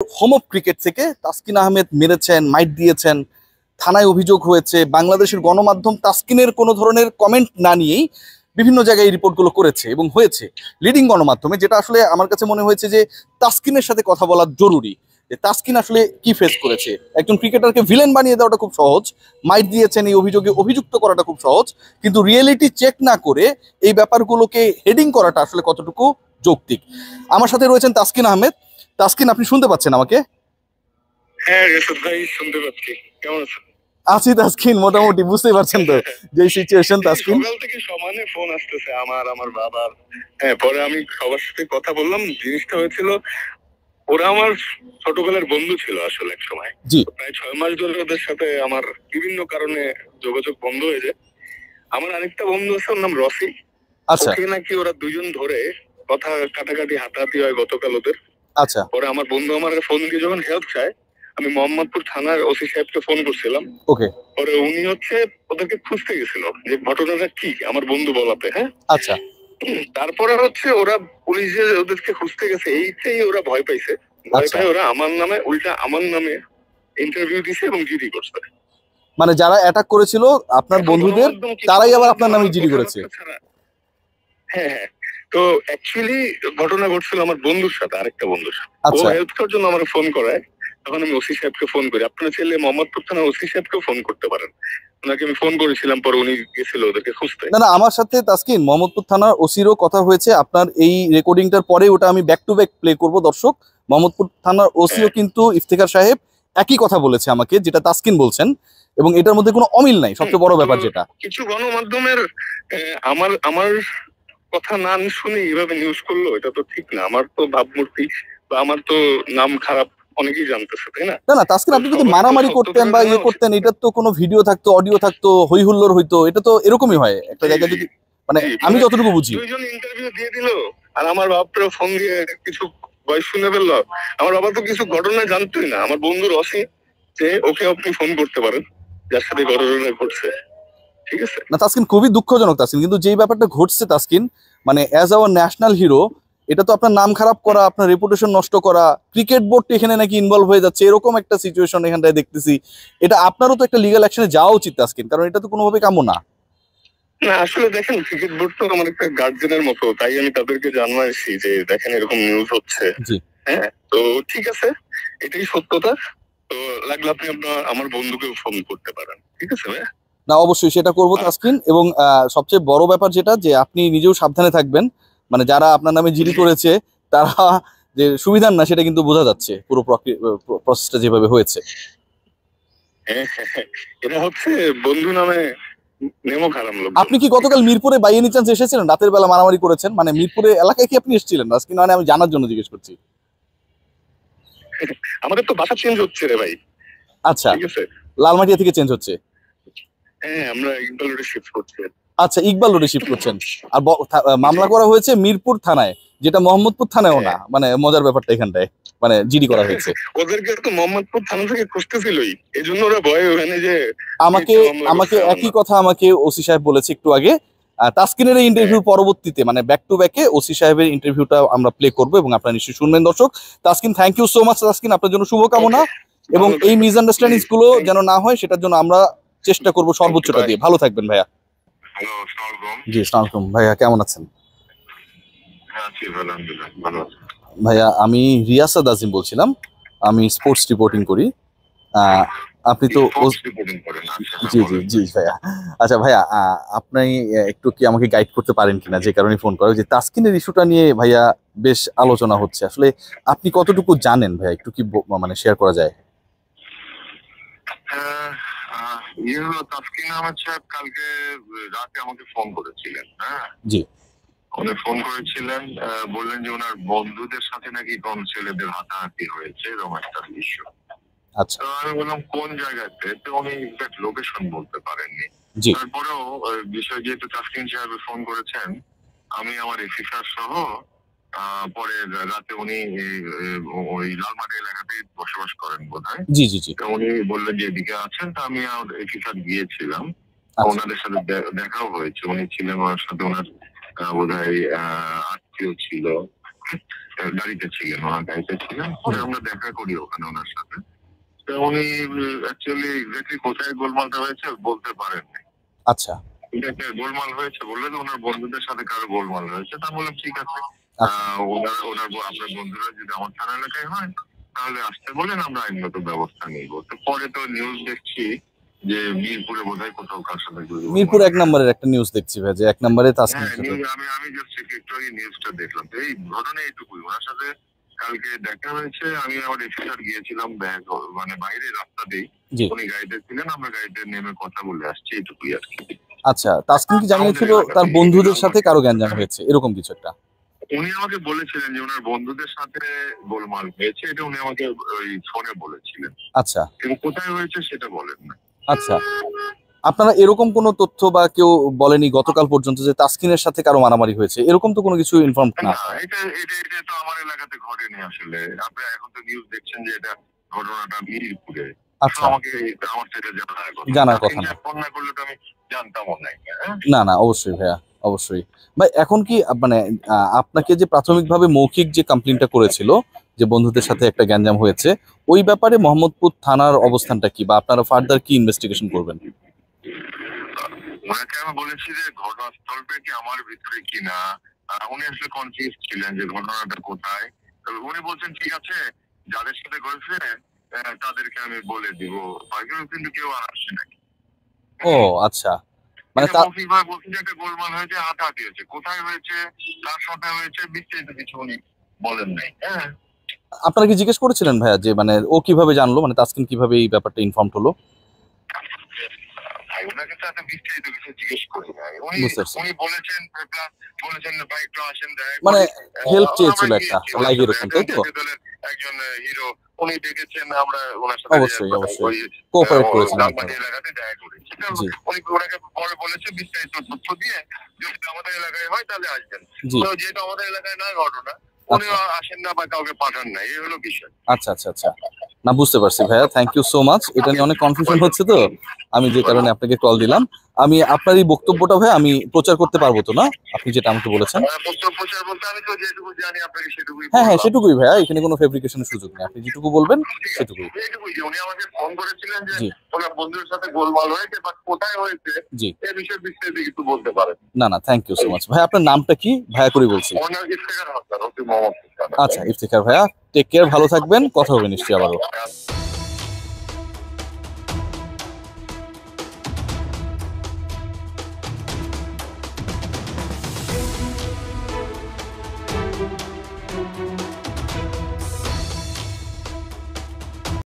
Home of cricket থেকে তাসকিন আহমেদ মেরেছেন, মাইট দিয়েছেন, থানায় অভিযোগ হয়েছে। বাংলাদেশের গণমাধ্যম তাসকিনের কোনো ধরনের কমেন্ট না নিয়েই বিভিন্ন জায়গায় এই রিপোর্টগুলো করেছে এবং হয়েছে লিডিং গণমাধ্যমে, যেটা আসলে আমার কাছে মনে হয়েছে যে তাসকিনের সাথে কথা বলা জরুরি, যে তাসকিন আসলে কি ফেস করেছে। একজন ক্রিকেটারকে ভিলেন বানিয়ে দেওয়াটা খুব সহজ, মাইট দিয়েছেন এই অভিযোগে অভিযুক্ত করাটা খুব সহজ, কিন্তু রিয়েলিটি চেক না করে এই ব্যাপারগুলোকে হেডিং করাটা আসলে কতটুকু যৌক্তিক। আমার সাথে রয়েছেন তাসকিন আহমেদ। তাসকিন, আপনি শুনতে পাচ্ছেন আমাকে? হ্যাঁ রেশাদ ভাই, শুনতে পাচ্ছি। কেমন আছেন? আছি তাসকিন, মোটামুটি। বুঝতেই পারছেন তো যে সিচুয়েশন তাসকিন। সকাল থেকে সমানে ফোন আসতেছে আমার বাবার। হ্যাঁ, পরে আমি সবার সাথে কথা বললাম। জিনিসটা হয়েছিল, ওরা আমার ছোটবেলার বন্ধু ছিল আসলে এক সময়। জি। প্রায় 6 মাস ধরে ওদের সাথে আমার বিভিন্ন কারণে যোগাযোগ বন্ধ হয়ে যায়। আমার আরেকটা বন্ধু আছে, ওর নাম রফি। আচ্ছা ওকে নাকি ওরা দুজন ধরে কথা কাটাকাটি হাতাহাতি হয় গতকাল ওদের। আচ্ছা। পরে আমার বন্ধু আমার ফোন দিয়ে যখন হেল্প চায়, আমি মোহাম্মদপুর থানার ওসি সাহেবকে ফোন করছিলাম। ওকে। পরে উনি ওদেরকে খুঁজতে গেছিল যে ঘটনাটা কি, আমার বন্ধু বলাতে। হ্যাঁ, আচ্ছা। তারপরে ওরা পুলিশ যে ওদেরকে খুঁজতে গেছে, এইটাই ওরা ভয় পাইছে। ভয় পাই ওরা আমার নামে ইন্টারভিউ দিছে এবং জিডি করছে। মানে যারা অ্যাটাক করেছিল আপনার বন্ধুদের, তারাই আবার আপনার নামে জিডি করেছে? হ্যাঁ হ্যাঁ। তো অ্যাকচুয়ালি ঘটনা ঘটছিল আমার বন্ধুর সাথে, আরেকটা বন্ধুর সাথে। ও হেল্প করার জন্য আমার ফোন করায়, তখন আমি ওসি সাহেবকে ফোন করি। আপনারা চাইলে মোহাম্মদপুর থানার ওসি সাহেবকে ফোন করতে পারেন। ওনাকে আমি ফোন করেছিলাম, পরে উনি গেছিল ওদেরকে খুঁজতে। না না, আমার সাথে তাসকিন মোহাম্মদপুর থানার ওসিরও কথা হয়েছে। আপনার এই রেকর্ডিংটার পরে ওটা আমি ব্যাক টু ব্যাক প্লে করব দর্শক। মোহাম্মদপুর থানার ওসিও কিন্তু ইফতেখার সাহেব একই কথা বলেছে আমাকে, যেটা তাসকিন বলছেন, এবং এটার মধ্যে কোনো অমিল নাই। সবচেয়ে বড় ব্যাপার যেটা, কিছু গণমাধ্যমের আমার আমার কথা না শুনে এইভাবে নিউজ করলো, এটা তো ঠিক না। আমার তো ভাবমূর্তি বা আমার তো নাম খারাপ অনেকেই জানতেছে, তাই না? না না তাসকিন, আপনি যদি মারামারি করতেন বা ইয়ে করতেন, এটার তো কোনো ভিডিও থাকতো, অডিও থাকতো, হই হুল্লোড় হইতো। এটা তো এরকমই হয় একটা জায়গায়, যদি মানে আমি যতটুকু বুঝি। দুইজন ইন্টারভিউ দিয়ে দিল, আর আমার বাপরা ফোন দিয়ে কিছু ভয়েস শুনে ফেললো। আমার বাবা তো কিছু ঘটনা জানতোই না। আমার বন্ধুর অসি যে ওকে আপনি ফোন করতে পারেন, যার সাথে ঘটনা ঘটছে। ঠিক আছে না তাসকিন, খুবই দুঃখজনক তাসকিন, কিন্তু যেই ব্যাপারটা ঘটছে তাসকিন, মানে অ্যাজ আওয়ার ন্যাশনাল হিরো, এটা তো আপনার নাম খারাপ করা, আপনার রেপুটেশন নষ্ট করা। ক্রিকেট বোর্ড এখানে নাকি ইনভলভ হয়ে যাচ্ছে, এরকম একটা সিচুয়েশন এখানটায় দেখতেছি। এটা আপনারও তো একটা লিগ্যাল অ্যাকশনে যাওয়া উচিত তাসকিন, কারণ এটা তো কোনোভাবে কাম্য না। না আসলে দেখেন, ক্রিকেট বোর্ড তো আমার একটা গার্জেনের মতো, তাই আমি তাদেরকে জানাইছি যে দেখেন এরকম নিউজ হচ্ছে। হ্যাঁ, তো ঠিক আছে, এটাই সত্যতা। তো লাগলে আপনি আমার বন্ধুকে ফোন করতে পারেন। ঠিক আছে ভাই? না অবশ্যই সেটা করবো তাসকিন, এবং সবচেয়ে বড় ব্যাপার যেটা, যে আপনি নিজেও সাবধানে থাকবেন। মানে যারা আপনার নামে জিডি করেছে তারা যে সুবিধার না, সেটা কিন্তু বোঝা যাচ্ছে পুরো প্রসেসটা যেভাবে হয়েছে। এটা হচ্ছে বন্ধু নামে নেমো খারাপ লোক। আপনি কি গতকাল মিরপুরে বাই এনি চান্স এসেছিলেন? রাতের বেলা মারামারি করেছেন, মানে মিরপুরে এলাকায় কি আপনি এসেছিলেন তাসকিন? মানে আমি জানার জন্য জিজ্ঞেস করছি। আমাদের তো বাসা চেঞ্জ হচ্ছে রে ভাই। আচ্ছা, ঠিক আছে, লালমাটিয়া থেকে চেঞ্জ হচ্ছে। হ্যাঁ, আমরা ইকবাল রোডে শিফট করছি। আচ্ছা, ইকবাল রোডে শিফট করছেন। আর মামলা করা হয়েছে মিরপুর থানায়, যেটা মোহাম্মদপুর থানায়ও না। মানে মজার ব্যাপারটা এখানটায়, মানে জিডি করা হয়েছে। ওদেরকে তো মোহাম্মদপুর থানা থেকে খুঁজতেছিলই, এই জন্য ওরা ভয় ওখানে যে আমাকে একই কথা আমাকে ওসি সাহেব বলেছে একটু আগে। তাসকিনের এই ইন্টারভিউ পরবর্তীতে, মানে ব্যাক টু ব্যাকে ওসি সাহেবের ইন্টারভিউটা আমরা প্লে করবো এবং আপনারা নিশ্চয়ই শুনবেন দর্শক। Taskin, thank you so much Taskin, আপনার জন্য শুভকামনা, এবং এই মিসআন্ডারস্ট্যান্ডিংস গুলো যেন না হয় সেটার জন্য আমরা চেষ্টা করবো সর্বোচ্চটা দিয়ে। ভালো থাকবেন ভাইয়া। জি, আসসালামু আলাইকুম ভাইয়া, কেমন আছেন? ভাইয়া আমি রিয়াসাদ আজিম বলছিলাম, আমি স্পোর্টস রিপোর্টিং করি। আপনি তো জি জি জি ভাইয়া। আচ্ছা ভাইয়া, আপনি একটু কি আমাকে গাইড করতে পারেন কিনা, যে কারণে ফোন করা, যে তাসকিনের ইস্যুটা নিয়ে ভাইয়া বেশ আলোচনা হচ্ছে। আসলে আপনি কতটুকু জানেন ভাইয়া, একটু কি মানে শেয়ার করা যায়? তাসকিন আহমেদ সাহেব কালকে রাতে আমাকে ফোন করেছিলেন। হ্যাঁ জি। উনি ফোন করেছিলেন, বললেন যে ওনার বন্ধুদের সাথে নাকি কোন ছেলেদের হাতাহাতি হয়েছে, এরকম একটা ইস্যু। আচ্ছা, আমি বললাম কোন জায়গাতে, তো উনি এক্সাক্ট লোকেশন বলতে পারেননি। তারপরেও বিষয় যেহেতু তাসকিন সাহেব ফোন করেছেন, আমি আমার এফিসার সহ পরে রাতে উনি ওই লালমাটি এলাকাতেই বসবাস করেন বোধহয়। জি জি জি। উনি বললেন যে এদিকে আছেন, তো আমি আমার এফিসার গিয়েছিলাম। ওনাদের সাথে দেখাও হয়েছে, উনি ছিলেন, ওনার সাথে ওনার বোধহয় আত্মীয় ছিল, গাড়িতে ছিলেন, ওনার গাড়িতে ছিলেন। পরে আমরা দেখা করি ওখানে ওনার সাথে। তো উনি অ্যাকচুয়ালি এক্স্যাক্টলি কোথায় গোলমালটা হয়েছে বলতে পারেননি। আচ্ছা, গোলমাল হয়েছে বললেন ওনার বন্ধুদের সাথে কারো গোলমাল হয়েছে। তা বললাম ঠিক আছে, আপনার বন্ধুরা যদি আমার থানা এলাকায় হয় তাহলে আসতে বলেন, আমরা আইনগত ব্যবস্থা নিব। তো পরে তো নিউজ দেখছি যে মিরপুরে বোধহয় কোথাও কার সাথে মিরপুর 1 নম্বরের একটা নিউজ দেখছি ভাই, যে 1 নম্বরে তাসকিন। আমি জাস্ট একটু আগে নিউজটা দেখলাম। তো এই ঘটনা এইটুকুই, ওনার সাথে কালকে দেখা হয়েছে। আমি আমার অফিসার গিয়েছিলাম মানে বাইরে রাস্তাতেই, উনি গাড়িতে ছিলেন, আমরা গাড়িতে নেমে কথা বলে আসছি, এইটুকুই আর কি। আচ্ছা, তাসকিন কি জানিয়েছিল তার বন্ধুদের সাথে কারো গ্যাঞ্জাম হয়েছে এরকম কিছু একটা? উনি আমাকে বলেছিলেন যে ওনার বন্ধুদের সাথে গোলমাল হয়েছে, এটা উনি আমাকে ওই ফোনে বলেছিলেন। আচ্ছা, কিন্তু কোথায় হয়েছে সেটা বলেন না। আচ্ছা, আপনারা এরকম কোনো তথ্য বা কেউ বলেনি গতকাল পর্যন্ত যে তাসকিনের সাথে কারো মারামারি হয়েছে, এরকম তো কোনো কিছু ইনফর্ম না? এটা তো আমার এলাকাতে ঘটেনি আসলে। আপনি এখন তো নিউজ দেখছেন যে এটা ঘটনাটা মিরপুরে। আচ্ছা, আমাকে আমার সেটা জানার কথা না। ফোন না করলে তো আমি জানতামও না। না না, অবশ্যই ভাইয়া, অবশ্যই ভাই। এখন কি মানে আপনাকে যে প্রাথমিকভাবে মৌখিক যে কমপ্লেইনটা করেছিল যে বন্ধুদের সাথে একটা গ্যাঞ্জাম হয়েছে, ওই ব্যাপারে মোহাম্মদপুর থানার অবস্থানটা কি, বা আপনারা ফার্দার কি ইনভেস্টিগেশন করবেন? ওনাকে আমি বলেছি যে ঘটনাস্থলটা কি আমার ভিতরে কিনা। উনি আসলে কনফিউজ ছিলেন যে ঘটনাটা কোথায়। উনি বলছেন ঠিক আছে, যাদের সাথে করেছে তাদেরকে আমি বলে দিব, কিন্তু কেউ আর আসছে নাকি। ও আচ্ছা, মানে একটা গোলমাল হয়েছে, হাতাহাতি হয়েছে, কোথায় হয়েছে, কার সাথে হয়েছে, বিস্তারিত কিছু উনি বলেন নাই। আপনারা কি জিজ্ঞেস করেছিলেন ভাইয়া যে মানে ও কিভাবে জানলো, মানে তাসকিন কিভাবে এই ব্যাপারটা ইনফর্ম হলো? ওনাকে তো এত বিস্তারিত কিছু জিজ্ঞেস করি নাই। উনি বলেছেন ভাই একটু আসেন, মানে হেল্প চেয়েছিল একটা লাইভ এরকম, তাই তো? একজন হিরো উনি ডেকেছেন, আমরা ওনার সাথে অবশ্যই অবশ্যই কোঅপারেট করেছেন আপনারা। এলাকাতে দেখা করেছি। উনি ওনাকে পরে বলেছে বিস্তারিত তথ্য দিয়ে যদি আমাদের এলাকায় হয় তাহলে আসবেন। তো যেহেতু আমাদের এলাকায় না ঘটনা, উনি আসেন না বা কাউকে পাঠান না, এই হলো বিষয়। আচ্ছা আচ্ছা আচ্ছা, না বুঝতে পারছি ভাইয়া, থ্যাংক ইউ সো মাচ। এটা নিয়ে অনেক কনফিউশন হচ্ছে, তো আমি যে কারণে আপনাকে কল দিলাম। আমি আপনার এই বক্তব্যটা ভাই আমি প্রচার করতে পারবো তো না, আপনি যেটা আমাকে বলেছেন? হ্যাঁ হ্যাঁ, সেটুকুই ভাইয়া, এখানে কোনো ফেব্রিকেশনের সুযোগ নেই, আপনি যেটুকু বলবেন সেটুকুই। উনি আমাকে ফোন করেছিলেন যে ওনার বন্ধুর সাথে গোলমাল হয়েছে, বাট কোথায় হয়েছে জি এই বিষয়ে বিস্তারিত কিছু বলতে পারেন না। না, থ্যাংক ইউ সো মাচ ভাই। আপনার নামটা কি ভাইয়া করে বলছি? ইফতেখার হাসান। আচ্ছা ইফতেখার ভাইয়া, টেক কেয়ার, ভালো থাকবেন, কথা হবে নিশ্চয়ই আবারও।